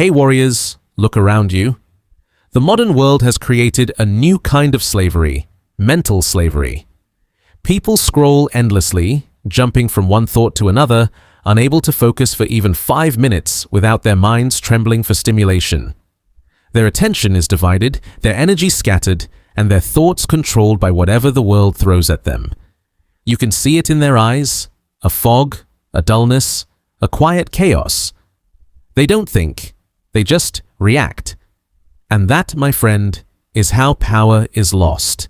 Hey warriors, look around you. The modern world has created a new kind of slavery, mental slavery. People scroll endlessly, jumping from one thought to another, unable to focus for even 5 minutes without their minds trembling for stimulation. Their attention is divided, their energy scattered, and their thoughts controlled by whatever the world throws at them. You can see it in their eyes, a fog, a dullness, a quiet chaos. They don't think, they just react. And that, my friend, is how power is lost.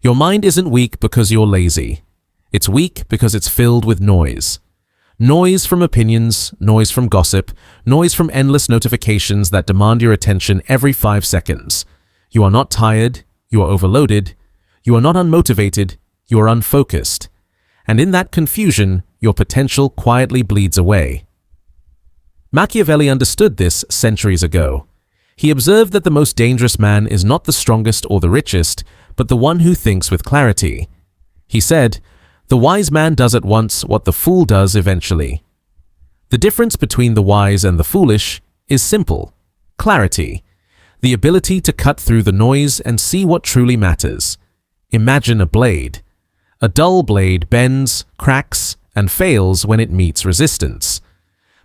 Your mind isn't weak because you're lazy. It's weak because it's filled with noise. Noise from opinions, noise from gossip, noise from endless notifications that demand your attention every 5 seconds. You are not tired, you are overloaded, you are not unmotivated, you are unfocused. And in that confusion, your potential quietly bleeds away. Machiavelli understood this centuries ago. He observed that the most dangerous man is not the strongest or the richest, but the one who thinks with clarity. He said, "The wise man does at once what the fool does eventually." The difference between the wise and the foolish is simple: clarity, the ability to cut through the noise and see what truly matters. Imagine a blade. A dull blade bends, cracks, and fails when it meets resistance.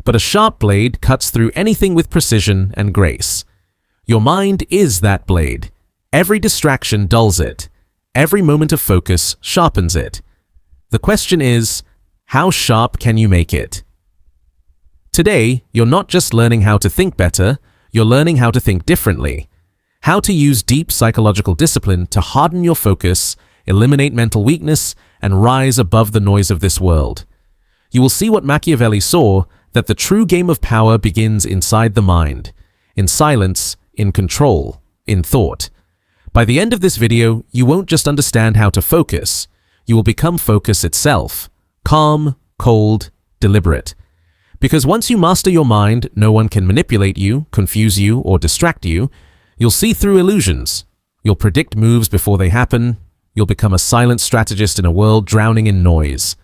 But a sharp blade cuts through anything with precision and grace. Your mind is that blade. Every distraction dulls it. Every moment of focus sharpens it. The question is, how sharp can you make it? Today, you're not just learning how to think better, you're learning how to think differently. How to use deep psychological discipline to harden your focus, eliminate mental weakness, and rise above the noise of this world. You will see what Machiavelli saw, that the true game of power begins inside the mind, in silence, in control, in thought. By the end of this video, you won't just understand how to focus, you will become focus itself, calm, cold, deliberate. Because once you master your mind, no one can manipulate you, confuse you, or distract you. You'll see through illusions. You'll predict moves before they happen. You'll become a silent strategist in a world drowning in noise.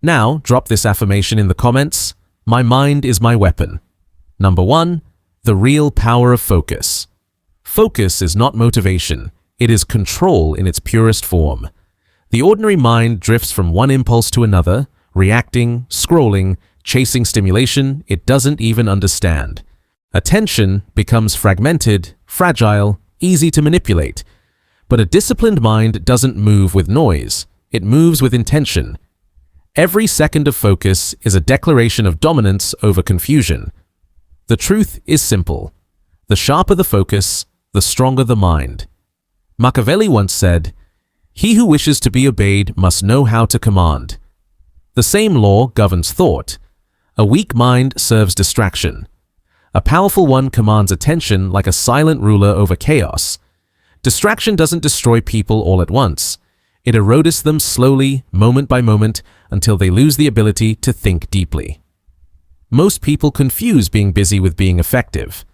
Now, drop this affirmation in the comments. My mind is my weapon. Number 1, the real power of focus. Focus is not motivation. It is control in its purest form. The ordinary mind drifts from one impulse to another, reacting, scrolling, chasing stimulation it doesn't even understand. Attention becomes fragmented, fragile, easy to manipulate. But a disciplined mind doesn't move with noise. It moves with intention. Every second of focus is a declaration of dominance over confusion. The truth is simple. The sharper the focus, the stronger the mind. Machiavelli once said, "He who wishes to be obeyed must know how to command." The same law governs thought. A weak mind serves distraction. A powerful one commands attention like a silent ruler over chaos. Distraction doesn't destroy people all at once. It erodes them slowly, moment by moment, until they lose the ability to think deeply. Most people confuse being busy with being effective.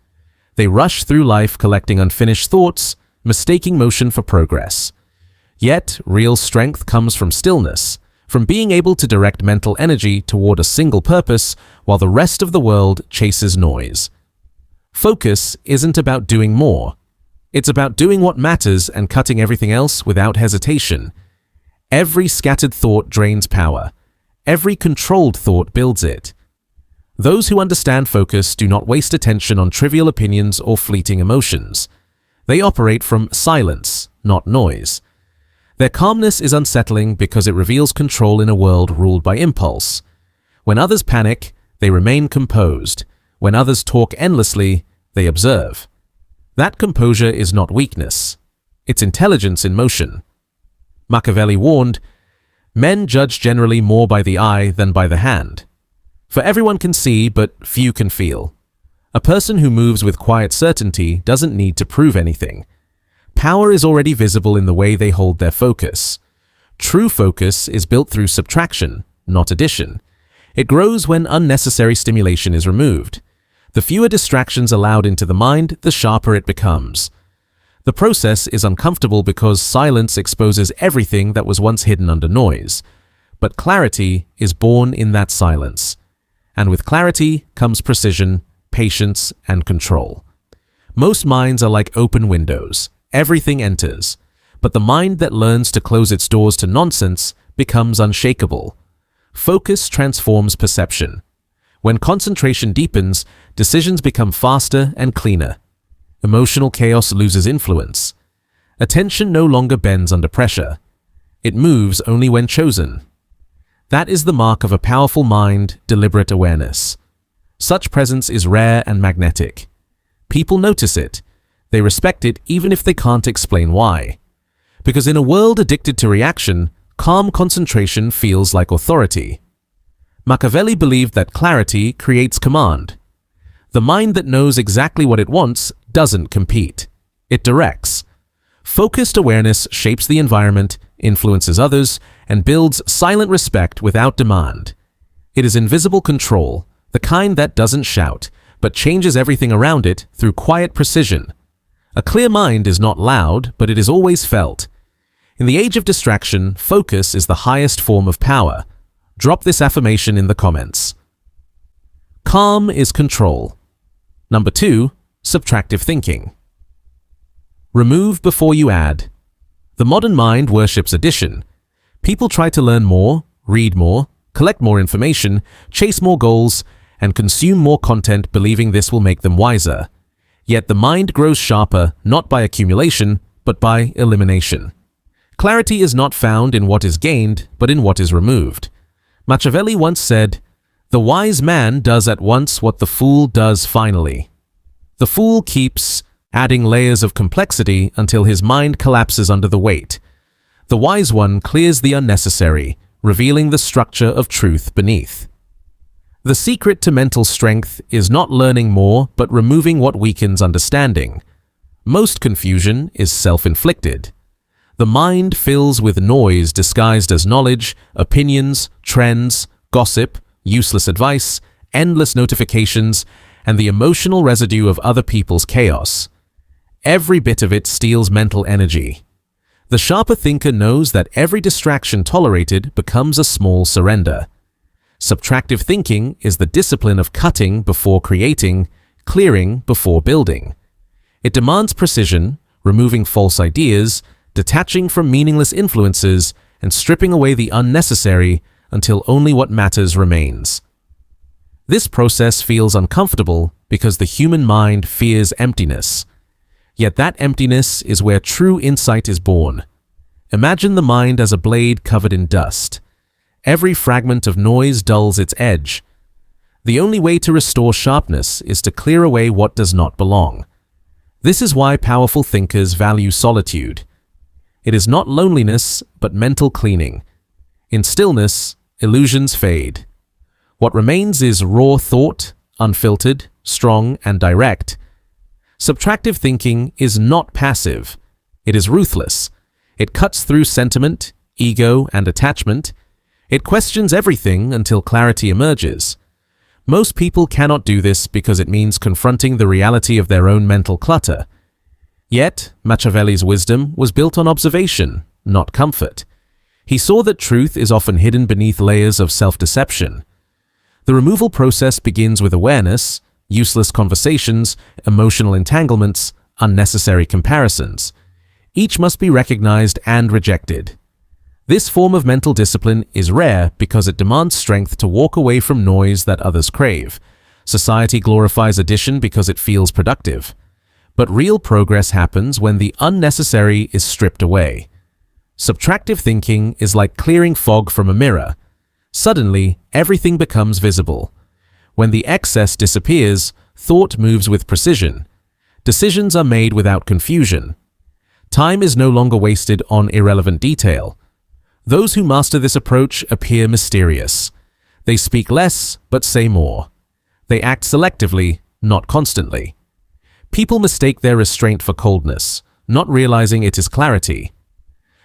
They rush through life collecting unfinished thoughts, mistaking motion for progress. Yet, real strength comes from stillness, from being able to direct mental energy toward a single purpose while the rest of the world chases noise. Focus isn't about doing more. It's about doing what matters and cutting everything else without hesitation. Every scattered thought drains power. Every controlled thought builds it. Those who understand focus do not waste attention on trivial opinions or fleeting emotions. They operate from silence, not noise. Their calmness is unsettling because it reveals control in a world ruled by impulse. When others panic, they remain composed. When others talk endlessly, they observe. That composure is not weakness. It's intelligence in motion. Machiavelli warned, "Men judge generally more by the eye than by the hand." For everyone can see, but few can feel. A person who moves with quiet certainty doesn't need to prove anything. Power is already visible in the way they hold their focus. True focus is built through subtraction, not addition. It grows when unnecessary stimulation is removed. The fewer distractions allowed into the mind, the sharper it becomes. The process is uncomfortable because silence exposes everything that was once hidden under noise. But clarity is born in that silence. And with clarity comes precision, patience, and control. Most minds are like open windows. Everything enters. But the mind that learns to close its doors to nonsense becomes unshakable. Focus transforms perception. When concentration deepens, decisions become faster and cleaner. Emotional chaos loses influence. Attention no longer bends under pressure. It moves only when chosen. That is the mark of a powerful mind, deliberate awareness. Such presence is rare and magnetic. People notice it. They respect it even if they can't explain why. Because in a world addicted to reaction, calm concentration feels like authority. Machiavelli believed that clarity creates command. The mind that knows exactly what it wants doesn't compete. It directs. Focused awareness shapes the environment, influences others, and builds silent respect without demand. It is invisible control, the kind that doesn't shout, but changes everything around it through quiet precision. A clear mind is not loud, but it is always felt. In the age of distraction, focus is the highest form of power. Drop this affirmation in the comments. Calm is control. Number 2, subtractive thinking. Remove before you add. The modern mind worships addition. People try to learn more, read more, collect more information, chase more goals, and consume more content believing this will make them wiser. Yet the mind grows sharper not by accumulation, but by elimination. Clarity is not found in what is gained, but in what is removed. Machiavelli once said, "The wise man does at once what the fool does finally." The fool keeps adding layers of complexity until his mind collapses under the weight. The wise one clears the unnecessary, revealing the structure of truth beneath. The secret to mental strength is not learning more, but removing what weakens understanding. Most confusion is self-inflicted. The mind fills with noise disguised as knowledge, opinions, trends, gossip, useless advice, endless notifications, and the emotional residue of other people's chaos. Every bit of it steals mental energy. The sharper thinker knows that every distraction tolerated becomes a small surrender. Subtractive thinking is the discipline of cutting before creating, clearing before building. It demands precision, removing false ideas, detaching from meaningless influences, and stripping away the unnecessary until only what matters remains. This process feels uncomfortable because the human mind fears emptiness. Yet that emptiness is where true insight is born. Imagine the mind as a blade covered in dust. Every fragment of noise dulls its edge. The only way to restore sharpness is to clear away what does not belong. This is why powerful thinkers value solitude. It is not loneliness, but mental cleaning. In stillness, illusions fade. What remains is raw thought, unfiltered, strong, and direct. Subtractive thinking is not passive. It is ruthless. It cuts through sentiment, ego, and attachment. It questions everything until clarity emerges. Most people cannot do this because it means confronting the reality of their own mental clutter. Yet, Machiavelli's wisdom was built on observation, not comfort. He saw that truth is often hidden beneath layers of self-deception. The removal process begins with awareness, useless conversations, emotional entanglements, unnecessary comparisons. Each must be recognized and rejected. This form of mental discipline is rare because it demands strength to walk away from noise that others crave. Society glorifies addition because it feels productive. But real progress happens when the unnecessary is stripped away. Subtractive thinking is like clearing fog from a mirror. Suddenly, everything becomes visible. When the excess disappears, thought moves with precision. Decisions are made without confusion. Time is no longer wasted on irrelevant detail. Those who master this approach appear mysterious. They speak less, but say more. They act selectively, not constantly. People mistake their restraint for coldness, not realizing it is clarity.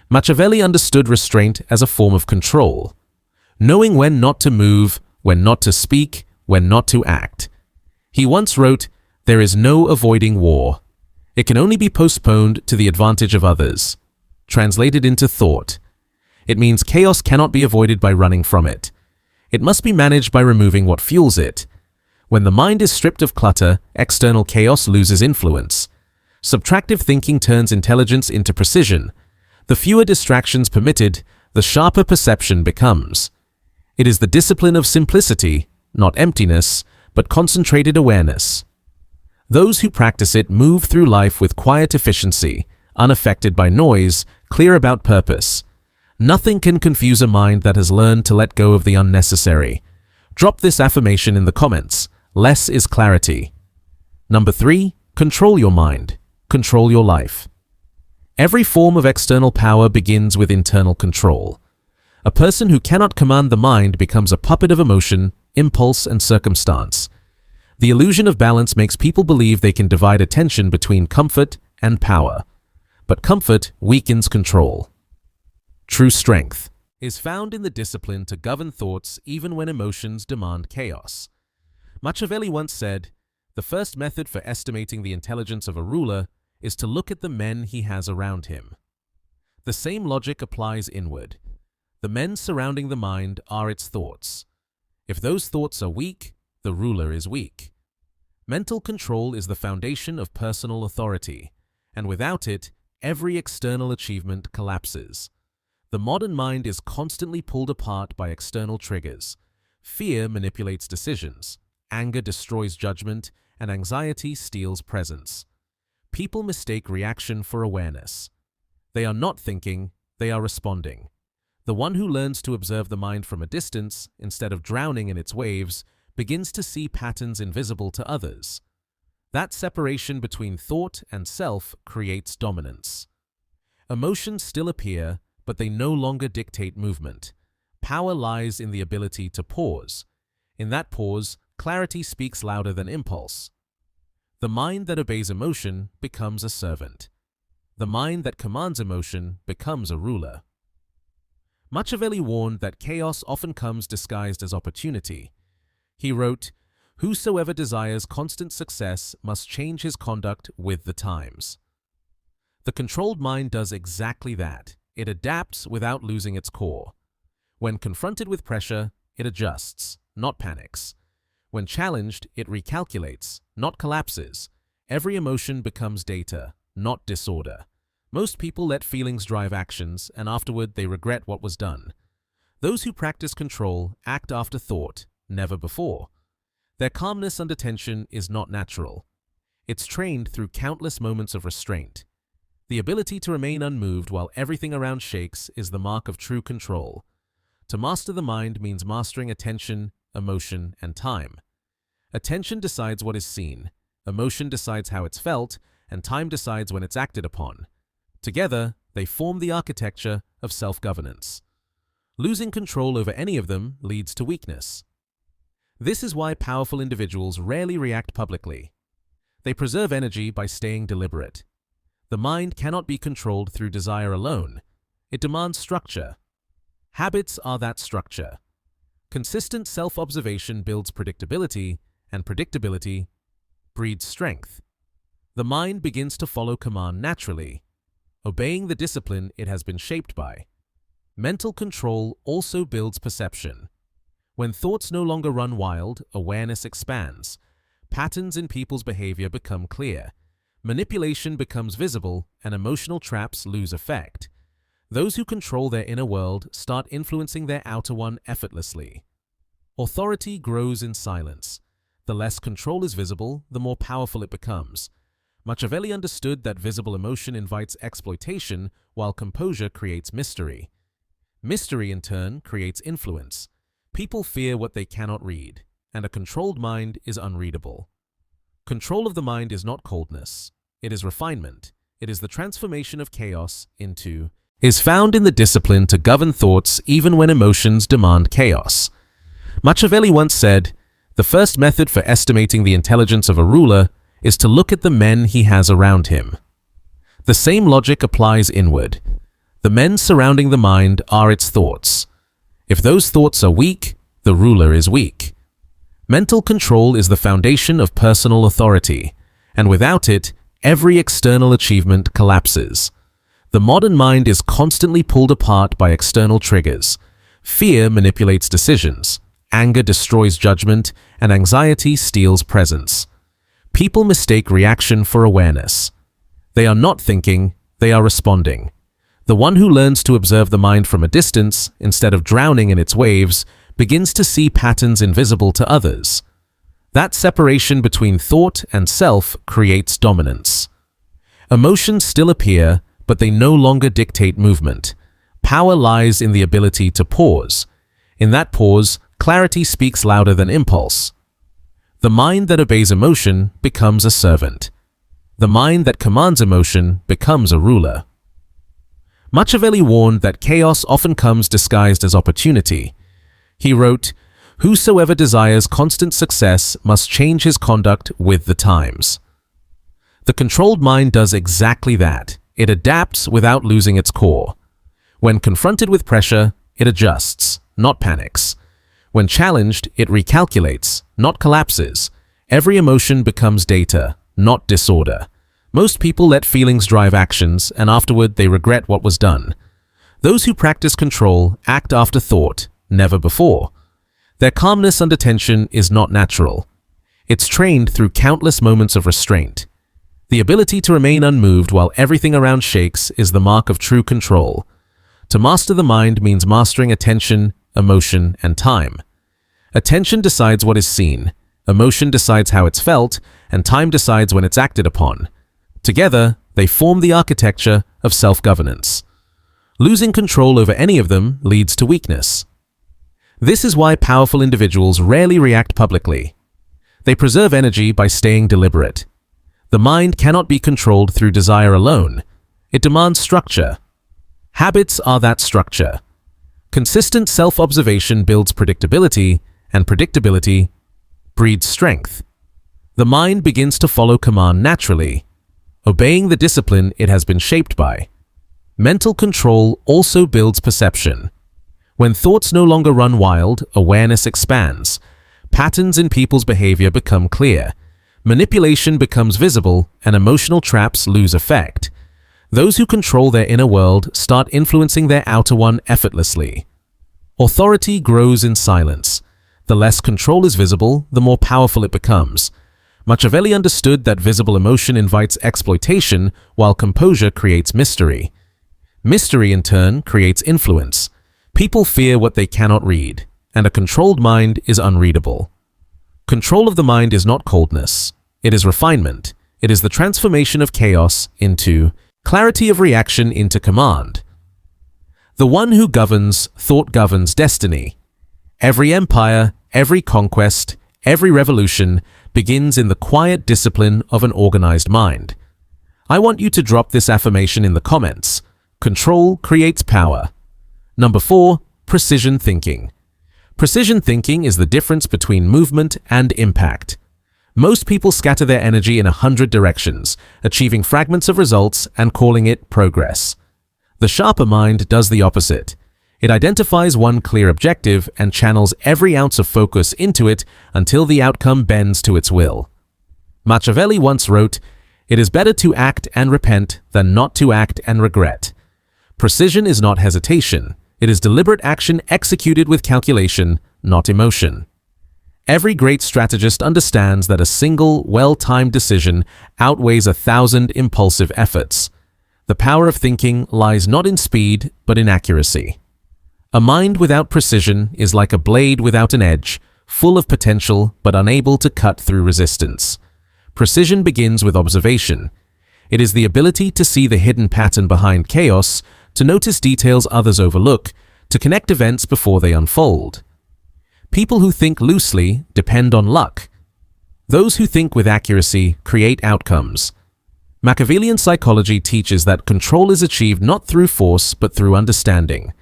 Machiavelli understood restraint as a form of control, knowing when not to move, when not to speak, when not to act. He once wrote, "There is no avoiding war. It can only be postponed to the advantage of others." Translated into thought, it means chaos cannot be avoided by running from it. It must be managed by removing what fuels it. When the mind is stripped of clutter, external chaos loses influence. Subtractive thinking turns intelligence into precision. The fewer distractions permitted, the sharper perception becomes. It is the discipline of simplicity, not emptiness, but concentrated awareness. Those who practice it move through life with quiet efficiency, unaffected by noise, clear about purpose. Nothing can confuse a mind that has learned to let go of the unnecessary. Drop this affirmation in the comments. Less is clarity. Number 3, control your mind. Control your life. Every form of external power begins with internal control. A person who cannot command the mind becomes a puppet of emotion, impulse, and circumstance. The illusion of balance makes people believe they can divide attention between comfort and power. But comfort weakens control. True strength is found in the discipline to govern thoughts even when emotions demand chaos. Machiavelli once said, "The first method for estimating the intelligence of a ruler is to look at the men he has around him." The same logic applies inward. The men surrounding the mind are its thoughts. If those thoughts are weak, the ruler is weak. Mental control is the foundation of personal authority, and without it, every external achievement collapses. The modern mind is constantly pulled apart by external triggers. Fear manipulates decisions, anger destroys judgment, and anxiety steals presence. People mistake reaction for awareness. They are not thinking, they are responding. The one who learns to observe the mind from a distance, instead of drowning in its waves, begins to see patterns invisible to others. That separation between thought and self creates dominance. Emotions still appear, but they no longer dictate movement. Power lies in the ability to pause. In that pause, clarity speaks louder than impulse. The mind that obeys emotion becomes a servant. The mind that commands emotion becomes a ruler. Machiavelli warned that chaos often comes disguised as opportunity. He wrote, "Whosoever desires constant success must change his conduct with the times." The controlled mind does exactly that. It adapts without losing its core. When confronted with pressure, it adjusts, not panics. When challenged, it recalculates, not collapses. Every emotion becomes data, not disorder. Most people let feelings drive actions, and afterward they regret what was done. Those who practice control act after thought, never before. Their calmness under tension is not natural. It's trained through countless moments of restraint. The ability to remain unmoved while everything around shakes is the mark of true control. To master the mind means mastering attention, emotion, and time. Attention decides what is seen, emotion decides how it's felt, and time decides when it's acted upon. Together, they form the architecture of self-governance. Losing control over any of them leads to weakness. This is why powerful individuals rarely react publicly. They preserve energy by staying deliberate. The mind cannot be controlled through desire alone. It demands structure. Habits are that structure. Consistent self-observation builds predictability, and predictability breeds strength. The mind begins to follow command naturally, obeying the discipline it has been shaped by. Mental control also builds perception. When thoughts no longer run wild, awareness expands. Patterns in people's behavior become clear. Manipulation becomes visible, and emotional traps lose effect. Those who control their inner world start influencing their outer one effortlessly. Authority grows in silence. The less control is visible, the more powerful it becomes. Machiavelli understood that visible emotion invites exploitation, while composure creates mystery. Mystery, in turn, creates influence. People fear what they cannot read, and a controlled mind is unreadable. Control of the mind is not coldness. It is refinement. It is the transformation of chaos into is found in the discipline to govern thoughts even when emotions demand chaos. Machiavelli once said, "The first method for estimating the intelligence of a ruler is to look at the men he has around him." The same logic applies inward. The men surrounding the mind are its thoughts. If those thoughts are weak, the ruler is weak. Mental control is the foundation of personal authority, and without it, every external achievement collapses. The modern mind is constantly pulled apart by external triggers. Fear manipulates decisions, anger destroys judgment, and anxiety steals presence. People mistake reaction for awareness. They are not thinking, they are responding. The one who learns to observe the mind from a distance, instead of drowning in its waves, begins to see patterns invisible to others. That separation between thought and self creates dominance. Emotions still appear, but they no longer dictate movement. Power lies in the ability to pause. In that pause, clarity speaks louder than impulse. The mind that obeys emotion becomes a servant. The mind that commands emotion becomes a ruler. Machiavelli warned that chaos often comes disguised as opportunity. He wrote, "Whosoever desires constant success must change his conduct with the times." The controlled mind does exactly that. It adapts without losing its core. When confronted with pressure, it adjusts, not panics. When challenged, it recalculates, not collapses. Every emotion becomes data, not disorder. Most people let feelings drive actions, and afterward they regret what was done. Those who practice control act after thought, never before. Their calmness under tension is not natural. It's trained through countless moments of restraint. The ability to remain unmoved while everything around shakes is the mark of true control. To master the mind means mastering attention, emotion, and time. Attention decides what is seen, emotion decides how it's felt, and time decides when it's acted upon. Together, they form the architecture of self-governance. Losing control over any of them leads to weakness. This is why powerful individuals rarely react publicly. They preserve energy by staying deliberate. The mind cannot be controlled through desire alone. It demands structure. Habits are that structure. Consistent self-observation builds predictability, and predictability breeds strength. The mind begins to follow command naturally, obeying the discipline it has been shaped by. Mental control also builds perception. When thoughts no longer run wild, awareness expands. Patterns in people's behavior become clear. Manipulation becomes visible, and emotional traps lose effect. Those who control their inner world start influencing their outer one effortlessly. Authority grows in silence. The less control is visible, the more powerful it becomes. Machiavelli understood that visible emotion invites exploitation, while composure creates mystery. Mystery, in turn, creates influence. People fear what they cannot read, and a controlled mind is unreadable. Control of the mind is not coldness. It is refinement. It is the transformation of chaos into clarity, of reaction into command. The one who governs thought governs destiny. Every empire, every conquest, every revolution begins in the quiet discipline of an organized mind. I want you to drop this affirmation in the comments. Control creates power. Number 4, precision thinking. Precision thinking is the difference between movement and impact. Most people scatter their energy in 100 directions, achieving fragments of results and calling it progress. The sharper mind does the opposite. It identifies one clear objective and channels every ounce of focus into it until the outcome bends to its will. Machiavelli once wrote, "It is better to act and repent than not to act and regret." Precision is not hesitation. It is deliberate action executed with calculation, not emotion. Every great strategist understands that a single, well-timed decision outweighs 1,000 impulsive efforts. The power of thinking lies not in speed, but in accuracy. A mind without precision is like a blade without an edge, full of potential but unable to cut through resistance. Precision begins with observation. It is the ability to see the hidden pattern behind chaos, to notice details others overlook, to connect events before they unfold. People who think loosely depend on luck. Those who think with accuracy create outcomes. Machiavellian psychology teaches that control is achieved not through force but through understanding.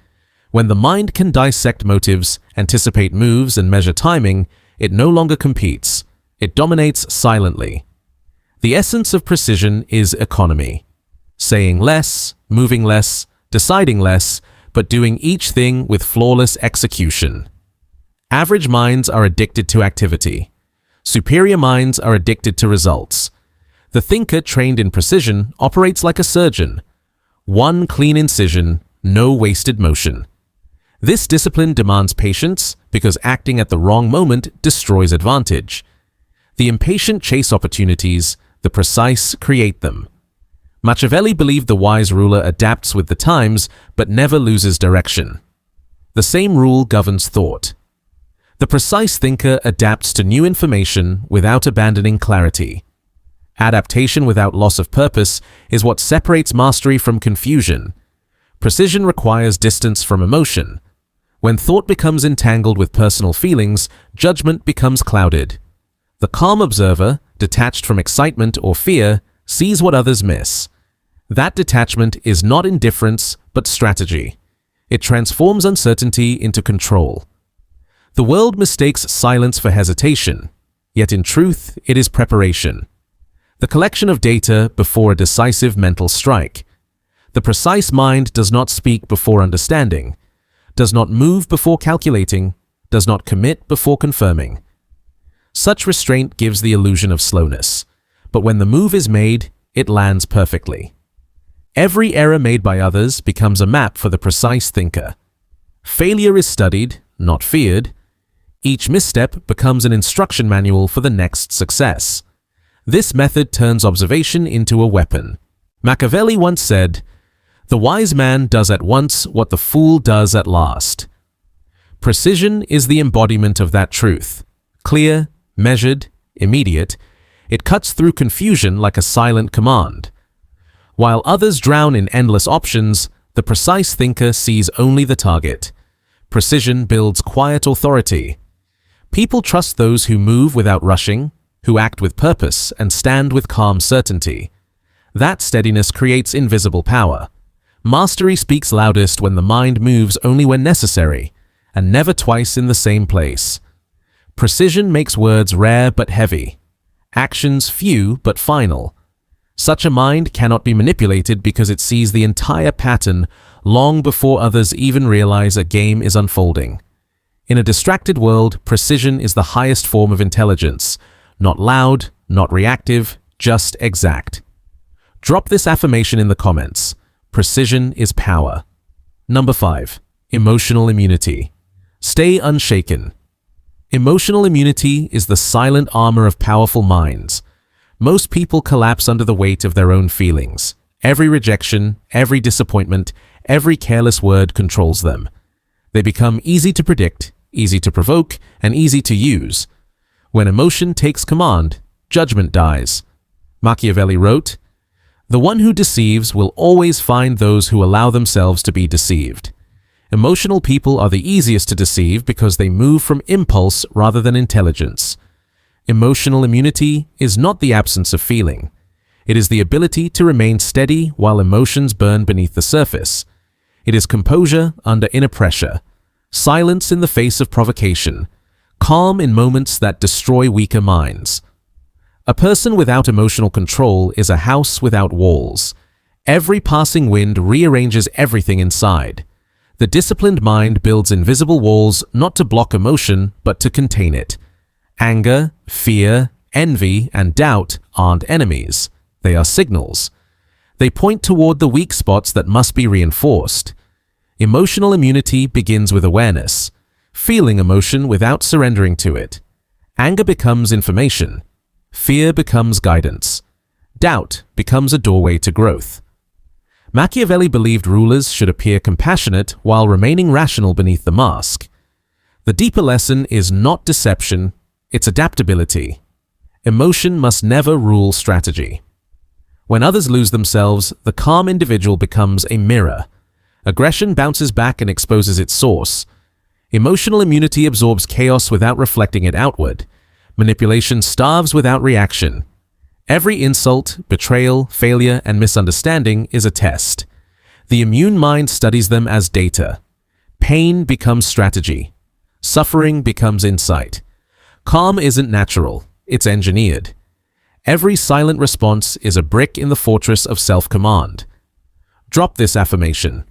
When the mind can dissect motives, anticipate moves, and measure timing, it no longer competes. It dominates silently. The essence of precision is economy. Saying less, moving less, deciding less, but doing each thing with flawless execution. Average minds are addicted to activity. Superior minds are addicted to results. The thinker trained in precision operates like a surgeon. One clean incision, no wasted motion. This discipline demands patience because acting at the wrong moment destroys advantage. The impatient chase opportunities, the precise create them. Machiavelli believed the wise ruler adapts with the times but never loses direction. The same rule governs thought. The precise thinker adapts to new information without abandoning clarity. Adaptation without loss of purpose is what separates mastery from confusion. Precision requires distance from emotion. When thought becomes entangled with personal feelings, judgment becomes clouded. The calm observer, detached from excitement or fear, sees what others miss. That detachment is not indifference, but strategy. It transforms uncertainty into control. The world mistakes silence for hesitation, yet in truth, it is preparation. The collection of data before a decisive mental strike. The precise mind does not speak before understanding, does not move before calculating, does not commit before confirming. Such restraint gives the illusion of slowness, but when the move is made, it lands perfectly. Every error made by others becomes a map for the precise thinker. Failure is studied, not feared. Each misstep becomes an instruction manual for the next success. This method turns observation into a weapon. Machiavelli once said, "The wise man does at once what the fool does at last." Precision is the embodiment of that truth. Clear, measured, immediate, it cuts through confusion like a silent command. While others drown in endless options, the precise thinker sees only the target. Precision builds quiet authority. People trust those who move without rushing, who act with purpose and stand with calm certainty. That steadiness creates invisible power. Mastery speaks loudest when the mind moves only when necessary, and never twice in the same place. Precision makes words rare but heavy, actions few but final. Such a mind cannot be manipulated because it sees the entire pattern long before others even realize a game is unfolding. In a distracted world, precision is the highest form of intelligence. Not loud, not reactive, just exact. Drop this affirmation in the comments. Precision is power. Number 5. Emotional immunity. Stay unshaken. Emotional immunity is the silent armor of powerful minds. Most people collapse under the weight of their own feelings. Every rejection, every disappointment, every careless word controls them. They become easy to predict, easy to provoke, and easy to use. When emotion takes command, judgment dies. Machiavelli wrote, "The one who deceives will always find those who allow themselves to be deceived." Emotional people are the easiest to deceive because they move from impulse rather than intelligence. Emotional immunity is not the absence of feeling. It is the ability to remain steady while emotions burn beneath the surface. It is composure under inner pressure, silence in the face of provocation, calm in moments that destroy weaker minds. A person without emotional control is a house without walls. Every passing wind rearranges everything inside. The disciplined mind builds invisible walls not to block emotion, but to contain it. Anger, fear, envy, and doubt aren't enemies. They are signals. They point toward the weak spots that must be reinforced. Emotional immunity begins with awareness, feeling emotion without surrendering to it. Anger becomes information. Fear becomes guidance. Doubt becomes a doorway to growth. Machiavelli believed rulers should appear compassionate while remaining rational beneath the mask. The deeper lesson is not deception, it's adaptability. Emotion must never rule strategy. When others lose themselves, the calm individual becomes a mirror. Aggression bounces back and exposes its source. Emotional immunity absorbs chaos without reflecting it outward. Manipulation starves without reaction. Every insult, betrayal, failure, and misunderstanding is a test. The immune mind studies them as data. Pain becomes strategy. Suffering becomes insight. Calm isn't natural, it's engineered. Every silent response is a brick in the fortress of self-command. Drop this affirmation.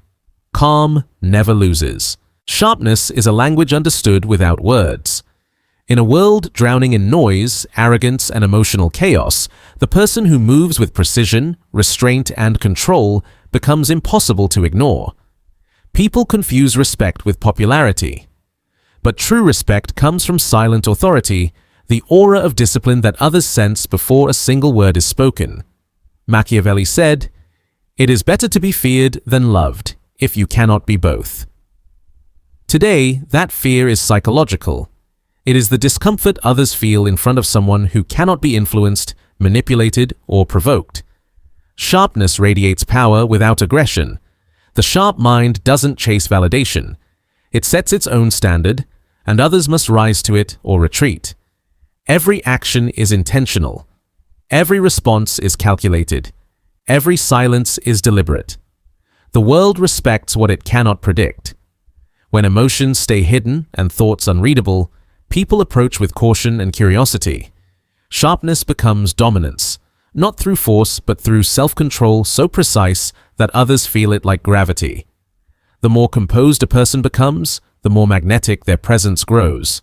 Calm never loses. Sharpness is a language understood without words. In a world drowning in noise, arrogance, and emotional chaos, the person who moves with precision, restraint, and control becomes impossible to ignore. People confuse respect with popularity. But true respect comes from silent authority, the aura of discipline that others sense before a single word is spoken. Machiavelli said, "It is better to be feared than loved, if you cannot be both." Today, that fear is psychological. It is the discomfort others feel in front of someone who cannot be influenced, manipulated, or provoked. Sharpness radiates power without aggression. The sharp mind doesn't chase validation. It sets its own standard, and others must rise to it or retreat. Every action is intentional. Every response is calculated. Every silence is deliberate. The world respects what it cannot predict. When emotions stay hidden and thoughts unreadable, people approach with caution and curiosity. Sharpness becomes dominance, not through force but through self-control so precise that others feel it like gravity. The more composed a person becomes, the more magnetic their presence grows.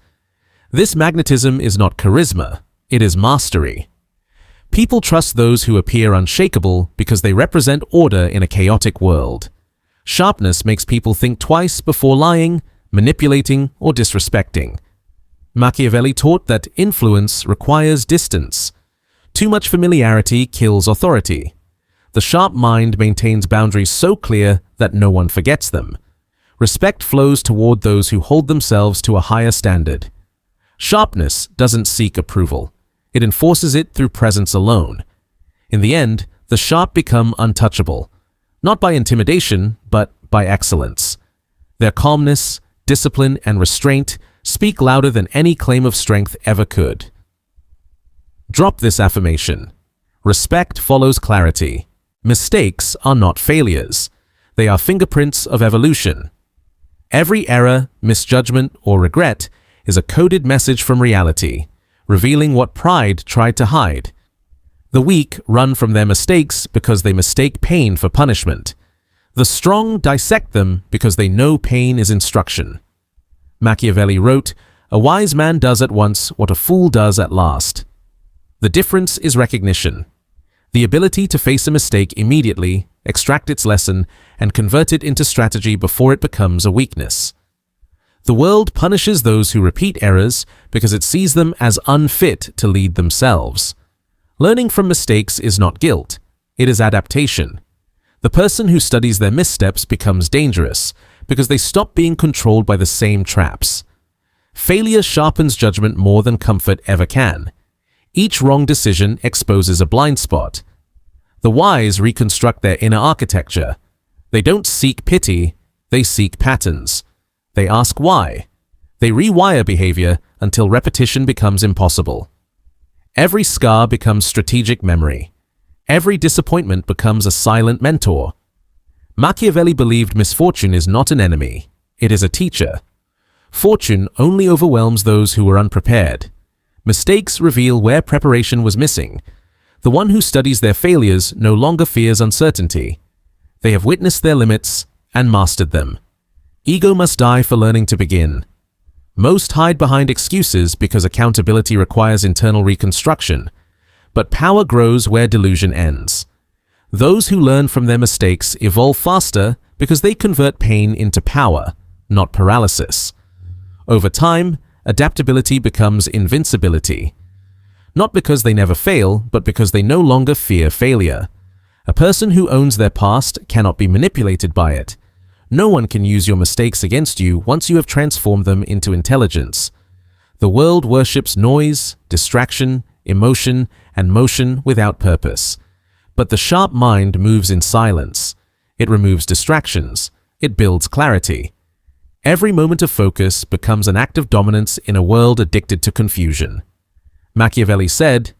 This magnetism is not charisma, it is mastery. People trust those who appear unshakable because they represent order in a chaotic world. Sharpness makes people think twice before lying, manipulating, or disrespecting. Machiavelli taught that influence requires distance. Too much familiarity kills authority. The sharp mind maintains boundaries so clear that no one forgets them. Respect flows toward those who hold themselves to a higher standard. Sharpness doesn't seek approval. It enforces it through presence alone. In the end, the sharp become untouchable, not by intimidation, but by excellence. Their calmness, discipline, and restraint speak louder than any claim of strength ever could. Drop this affirmation. Respect follows clarity. Mistakes are not failures. They are fingerprints of evolution. Every error, misjudgment, or regret is a coded message from reality, revealing what pride tried to hide. The weak run from their mistakes because they mistake pain for punishment. The strong dissect them because they know pain is instruction. Machiavelli wrote, "A wise man does at once what a fool does at last." The difference is recognition. The ability to face a mistake immediately, extract its lesson, and convert it into strategy before it becomes a weakness. The world punishes those who repeat errors because it sees them as unfit to lead themselves. Learning from mistakes is not guilt, it is adaptation. The person who studies their missteps becomes dangerous because they stop being controlled by the same traps. Failure sharpens judgment more than comfort ever can. Each wrong decision exposes a blind spot. The wise reconstruct their inner architecture. They don't seek pity, they seek patterns. They ask why. They rewire behavior until repetition becomes impossible. Every scar becomes strategic memory. Every disappointment becomes a silent mentor. Machiavelli believed misfortune is not an enemy, it is a teacher. Fortune only overwhelms those who were unprepared. Mistakes reveal where preparation was missing. The one who studies their failures no longer fears uncertainty. They have witnessed their limits and mastered them. Ego must die for learning to begin. Most hide behind excuses because accountability requires internal reconstruction. But power grows where delusion ends. Those who learn from their mistakes evolve faster because they convert pain into power, not paralysis. Over time, adaptability becomes invincibility. Not because they never fail, but because they no longer fear failure. A person who owns their past cannot be manipulated by it. No one can use your mistakes against you once you have transformed them into intelligence. The world worships noise, distraction, emotion, and motion without purpose. But the sharp mind moves in silence. It removes distractions. It builds clarity. Every moment of focus becomes an act of dominance in a world addicted to confusion. Machiavelli said,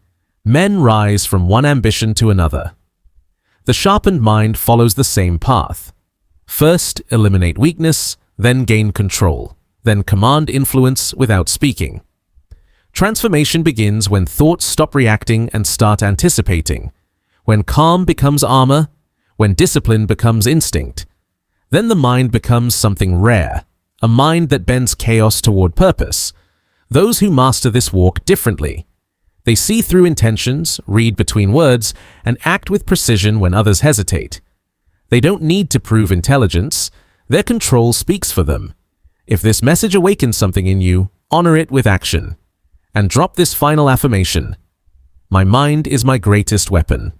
"Men rise from one ambition to another." The sharpened mind follows the same path. First, eliminate weakness, then gain control, then command influence without speaking. Transformation begins when thoughts stop reacting and start anticipating, when calm becomes armor, when discipline becomes instinct. Then the mind becomes something rare, a mind that bends chaos toward purpose. Those who master this walk differently. They see through intentions, read between words, and act with precision when others hesitate. They don't need to prove intelligence, Their control speaks for them. If this message awakens something in you, honor it with action. And drop this final affirmation. My mind is my greatest weapon.